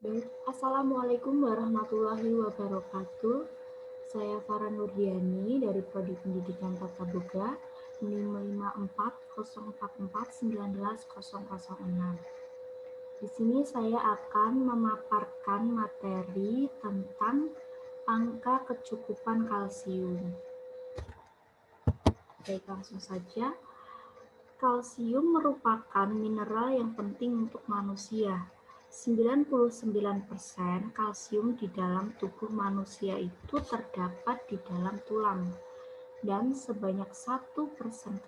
Baik, Assalamualaikum warahmatullahi wabarakatuh. Saya Farah Nurdiani dari Prodi Pendidikan Tata Boga, NIM 54044191006. Di sini saya akan memaparkan materi tentang angka kecukupan kalsium. Baik, langsung saja. Kalsium merupakan mineral yang penting untuk manusia. 99% kalsium di dalam tubuh manusia itu terdapat di dalam tulang, dan sebanyak 1%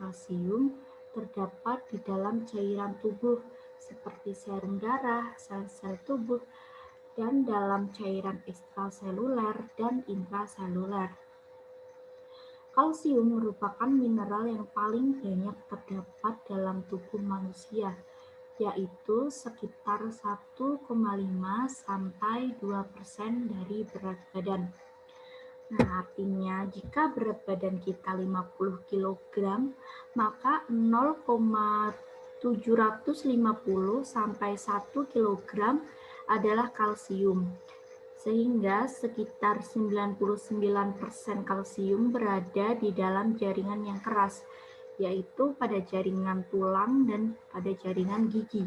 kalsium terdapat di dalam cairan tubuh seperti serum darah, sel-sel tubuh, dan dalam cairan ekstraseluler dan intraseluler. Kalsium merupakan mineral yang paling banyak terdapat dalam tubuh manusia, yaitu sekitar 1,5 sampai 2% dari berat badan. Nah, artinya jika berat badan kita 50 kg, maka 0,750 sampai 1 kg adalah kalsium. Sehingga sekitar 99% kalsium berada di dalam jaringan yang keras, yaitu pada jaringan tulang dan pada jaringan gigi.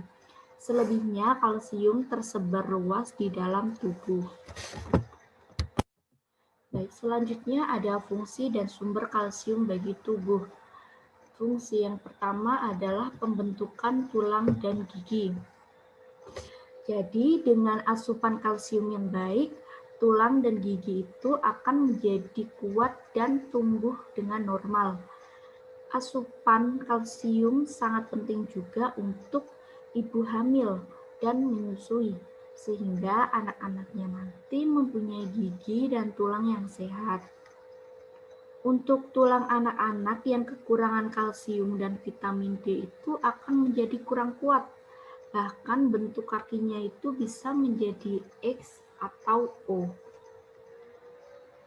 Selebihnya kalsium tersebar luas di dalam tubuh. Baik, selanjutnya ada fungsi dan sumber kalsium bagi tubuh. Fungsi yang pertama adalah pembentukan tulang dan gigi. Jadi dengan asupan kalsium yang baik, tulang dan gigi itu akan menjadi kuat dan tumbuh dengan normal. Asupan kalsium sangat penting juga untuk ibu hamil dan menyusui, sehingga anak-anaknya nanti mempunyai gigi dan tulang yang sehat. Untuk tulang anak-anak yang kekurangan kalsium dan vitamin D itu akan menjadi kurang kuat. Bahkan bentuk kakinya itu bisa menjadi X atau O.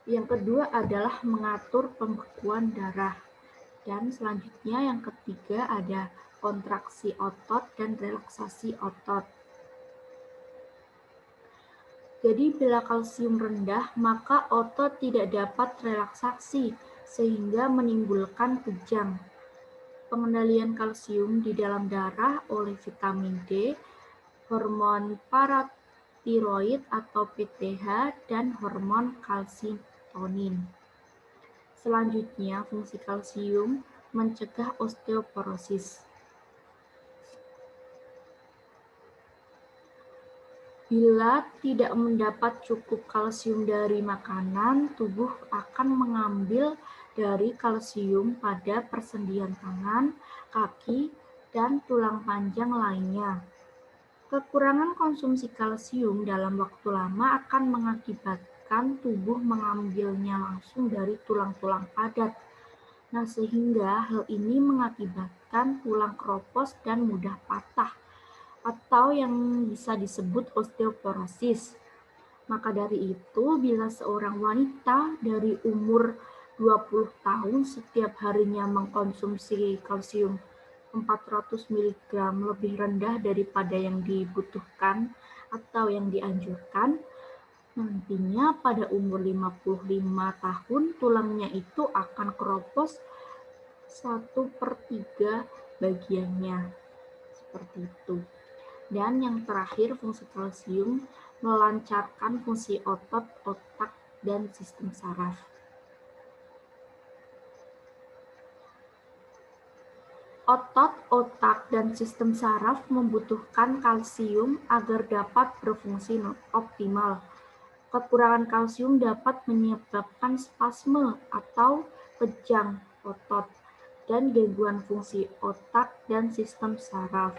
Yang kedua adalah mengatur pembekuan darah. Dan selanjutnya yang ketiga ada kontraksi otot dan relaksasi otot. Jadi bila kalsium rendah, maka otot tidak dapat relaksasi sehingga menimbulkan kejang. Pengendalian kalsium di dalam darah oleh vitamin D, hormon paratiroid atau PTH, dan hormon kalsitonin. Selanjutnya, fungsi kalsium mencegah osteoporosis. Bila tidak mendapat cukup kalsium dari makanan, tubuh akan mengambil dari kalsium pada persendian tangan, kaki, dan tulang panjang lainnya. Kekurangan konsumsi kalsium dalam waktu lama akan mengakibatkan tubuh mengambilnya langsung dari tulang-tulang padat. Nah, sehingga hal ini mengakibatkan tulang keropos dan mudah patah, atau yang bisa disebut osteoporosis. Maka dari itu, bila seorang wanita dari umur 20 tahun setiap harinya mengkonsumsi kalsium 400 mg lebih rendah daripada yang dibutuhkan atau yang dianjurkan, nantinya pada umur 55 tahun tulangnya itu akan keropos 1/3 bagiannya. Seperti itu. Dan yang terakhir, fungsi kalsium melancarkan fungsi otot, otak, dan sistem saraf. Otot, otak, dan sistem saraf membutuhkan kalsium agar dapat berfungsi optimal. Kekurangan kalsium dapat menyebabkan spasme atau kejang otot dan gangguan fungsi otak dan sistem saraf.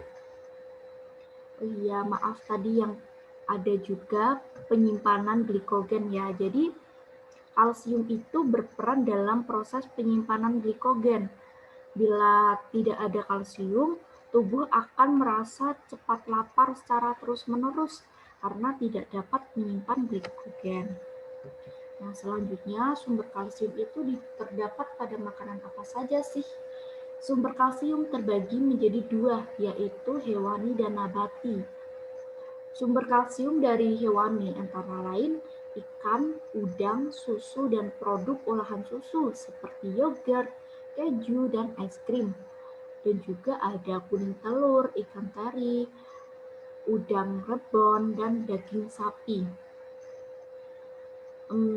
Iya, maaf tadi yang ada juga penyimpanan glikogen ya. Jadi kalsium itu berperan dalam proses penyimpanan glikogen. Bila tidak ada kalsium, tubuh akan merasa cepat lapar secara terus-menerus karena tidak dapat menyimpan glikogen. Nah, selanjutnya sumber kalsium itu terdapat pada makanan apa saja sih? Sumber kalsium terbagi menjadi dua, yaitu hewani dan nabati. Sumber kalsium dari hewani antara lain ikan, udang, susu, dan produk olahan susu seperti yogurt, keju, dan es krim. Dan juga ada kuning telur, ikan teri, udang rebon, dan daging sapi.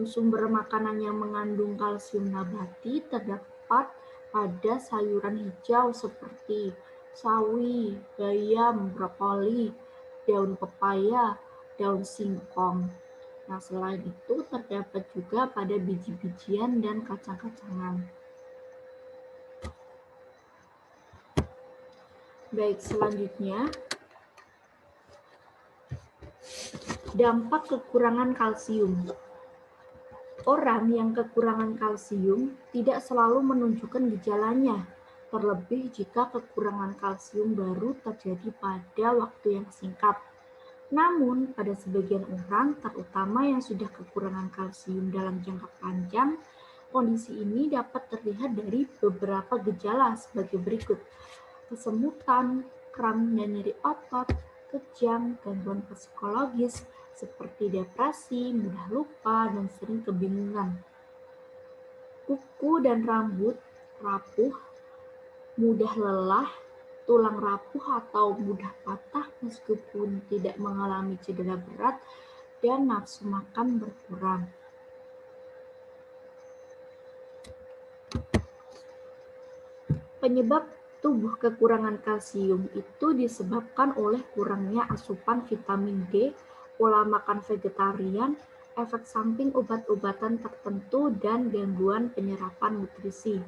Sumber makanan yang mengandung kalsium nabati terdapat pada sayuran hijau seperti sawi, bayam, brokoli, daun pepaya, daun singkong. Nah, selain itu terdapat juga pada biji-bijian dan kacang-kacangan. Baik, selanjutnya dampak kekurangan kalsium. Orang yang kekurangan kalsium tidak selalu menunjukkan gejalanya, terlebih jika kekurangan kalsium baru terjadi pada waktu yang singkat. Namun, pada sebagian orang, terutama yang sudah kekurangan kalsium dalam jangka panjang, kondisi ini dapat terlihat dari beberapa gejala sebagai berikut: kesemutan, kram dan nyeri otot, kejang, gangguan psikologis seperti depresi, mudah lupa, dan sering kebingungan. Kuku dan rambut rapuh, mudah lelah, tulang rapuh atau mudah patah meskipun tidak mengalami cedera berat, dan nafsu makan berkurang. Penyebab tubuh kekurangan kalsium itu disebabkan oleh kurangnya asupan vitamin D, pola makan vegetarian, efek samping obat-obatan tertentu, dan gangguan penyerapan nutrisi.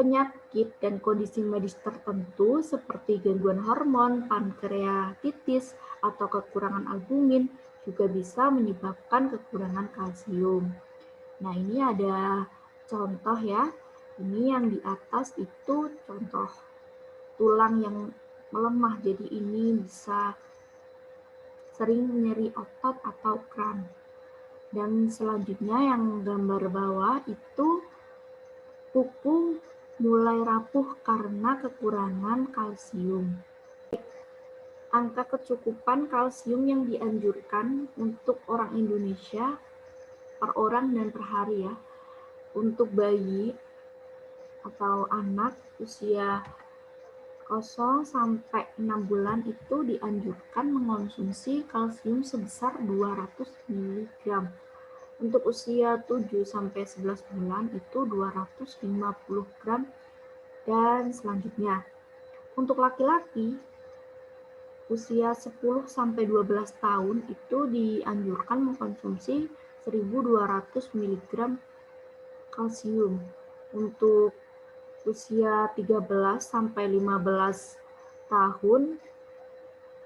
Penyakit dan kondisi medis tertentu seperti gangguan hormon, pankreatitis, atau kekurangan albumin juga bisa menyebabkan kekurangan kalsium. Nah, ini ada contoh ya. Ini yang di atas itu contoh tulang yang melemah, jadi ini bisa sering nyeri otot atau kram. Dan selanjutnya yang gambar bawah itu kuku mulai rapuh karena kekurangan kalsium. Angka kecukupan kalsium yang dianjurkan untuk orang Indonesia per orang dan per hari ya. Untuk bayi atau anak usia 0 sampai 6 bulan itu dianjurkan mengonsumsi kalsium sebesar 200 mg. Untuk usia 7 sampai 11 bulan itu 250 gram dan selanjutnya. Untuk laki-laki usia 10 sampai 12 tahun itu dianjurkan mengkonsumsi 1200 mg kalsium. Untuk usia 13 sampai 15 tahun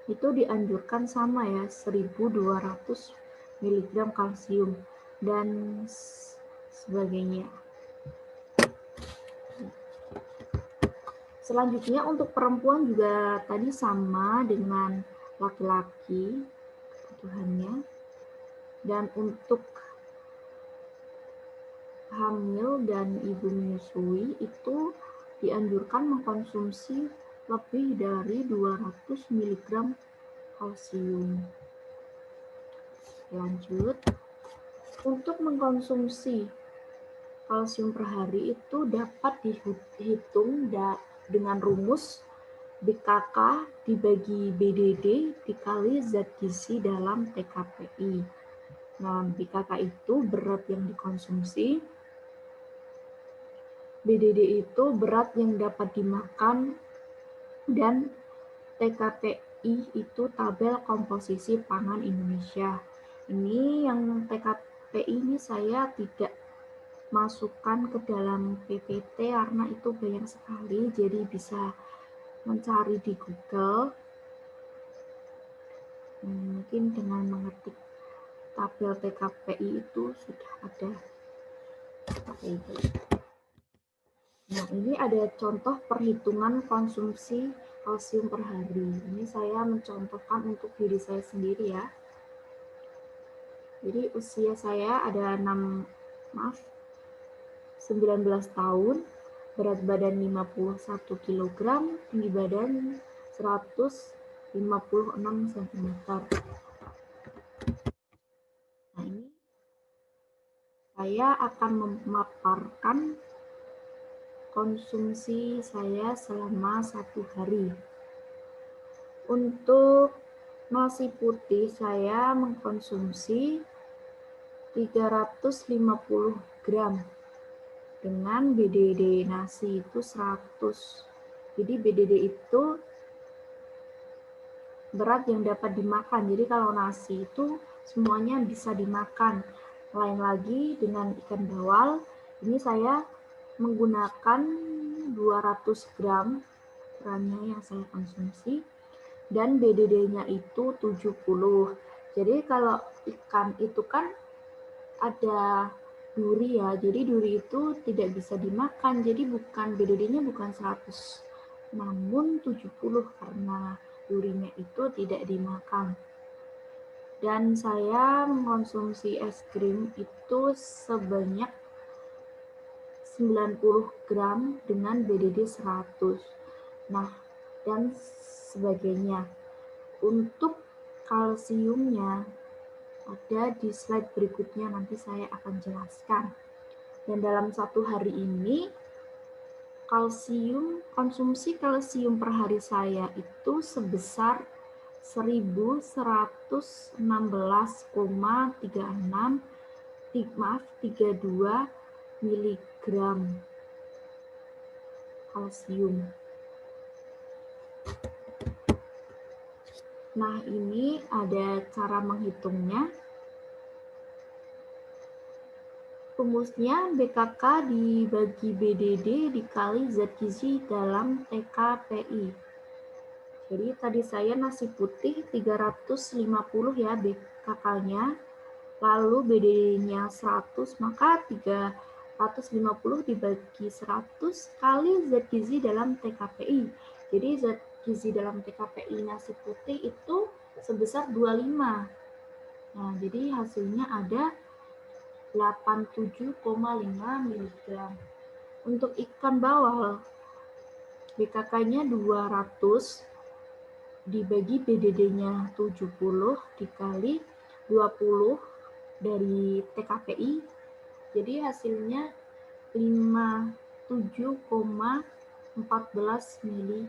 itu dianjurkan sama ya, 1200 mg kalsium dan sebagainya. Selanjutnya untuk perempuan juga tadi sama dengan laki-laki kebutuhannya. Dan untuk hamil dan ibu menyusui itu dianjurkan mengkonsumsi lebih dari 200 mg kalsium. Lanjut, untuk mengkonsumsi kalsium per hari itu dapat dihitung dengan rumus BKK dibagi BDD dikali zat gizi dalam TKPI. Nah, BKK itu berat yang dikonsumsi, BDD itu berat yang dapat dimakan, dan TKPI itu tabel komposisi pangan Indonesia. Ini yang TKPI ini saya tidak masukkan ke dalam PPT karena itu banyak sekali, jadi bisa mencari di Google. Mungkin dengan mengetik tabel TKPI itu sudah ada. Nah, ini ada contoh perhitungan konsumsi kalsium per hari. Ini saya mencontohkan untuk diri saya sendiri ya. Jadi usia saya ada 19 tahun, berat badan 51 kg, tinggi badan 165 56 cm. Nah, ini saya akan memaparkan konsumsi saya selama 1 hari. Untuk nasi putih saya mengkonsumsi 350 gram dengan BDD nasi itu 100. Jadi BDD itu berat yang dapat dimakan. Jadi kalau nasi itu semuanya bisa dimakan. Lain lagi dengan ikan bawal, ini saya menggunakan 200 gram ukurannya yang saya konsumsi dan BDD-nya itu 70. Jadi kalau ikan itu kan ada duri ya, jadi duri itu tidak bisa dimakan, jadi bukan BDD-nya bukan 100, namun 70 karena durinya itu tidak dimakan. Dan saya mengkonsumsi es krim itu sebanyak 90 gram dengan BDD 100. Nah, dan sebagainya. Untuk kalsiumnya ada di slide berikutnya, nanti saya akan jelaskan. Dan dalam 1 hari ini, konsumsi kalsium per hari saya itu sebesar 1116,32 miligram kalsium. Nah, ini ada cara menghitungnya. Rumusnya BKK dibagi BDD dikali zat gizi dalam TKPI. Jadi tadi saya nasi putih 350 ya BKK-nya, lalu BDD-nya 100, maka 350 dibagi 100 kali zat gizi dalam TKPI. Jadi zat gizi dalam TKPI nasi putih itu sebesar 25. Nah, jadi hasilnya ada 87,5 mg. Untuk ikan bawal, BKK-nya 200 dibagi BDD-nya 70 dikali 20 dari TKPI, jadi hasilnya 57,14 mg.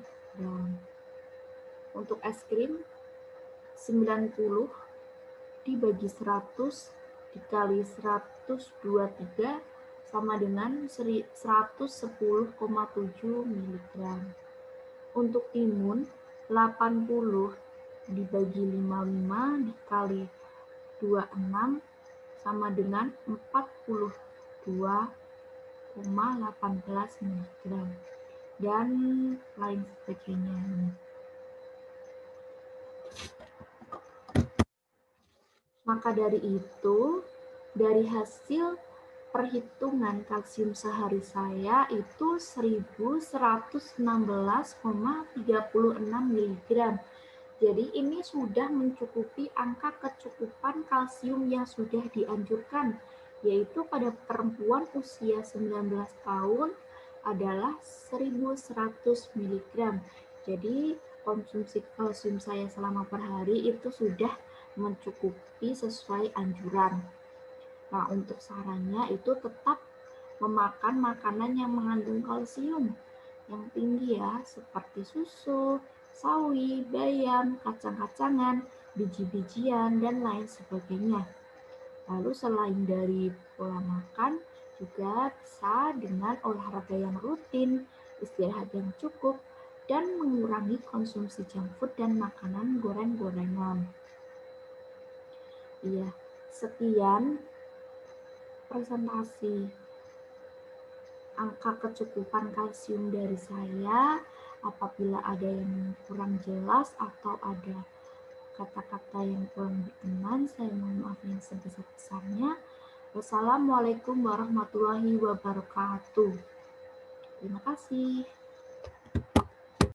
Untuk es krim 90 dibagi 100 dikali 123 sama dengan 110,7 mg. Untuk timun 80 dibagi 55 dikali 26 sama dengan 42,18 mg. Dan lain sebagainya. Maka dari itu, dari hasil perhitungan kalsium sehari saya itu 1116,36 mg. Jadi ini sudah mencukupi angka kecukupan kalsium yang sudah dianjurkan, yaitu pada perempuan usia 19 tahun adalah 1100 mg. Jadi konsumsi kalsium saya selama per hari itu sudah mencukupi sesuai anjuran. Nah, untuk sarannya itu tetap memakan makanan yang mengandung kalsium yang tinggi ya, seperti susu, sawi, bayam, kacang-kacangan, biji-bijian, dan lain sebagainya. Lalu selain dari pola makan, juga bisa dengan olahraga yang rutin, istirahat yang cukup, dan mengurangi konsumsi junk food dan makanan goreng-gorengan. Iya, sekian presentasi angka kecukupan kalsium dari saya. Apabila ada yang kurang jelas atau ada kata-kata yang kurang berkenan, saya mohon maaf yang sebesar-besarnya. Wassalamualaikum warahmatullahi wabarakatuh. Terima kasih.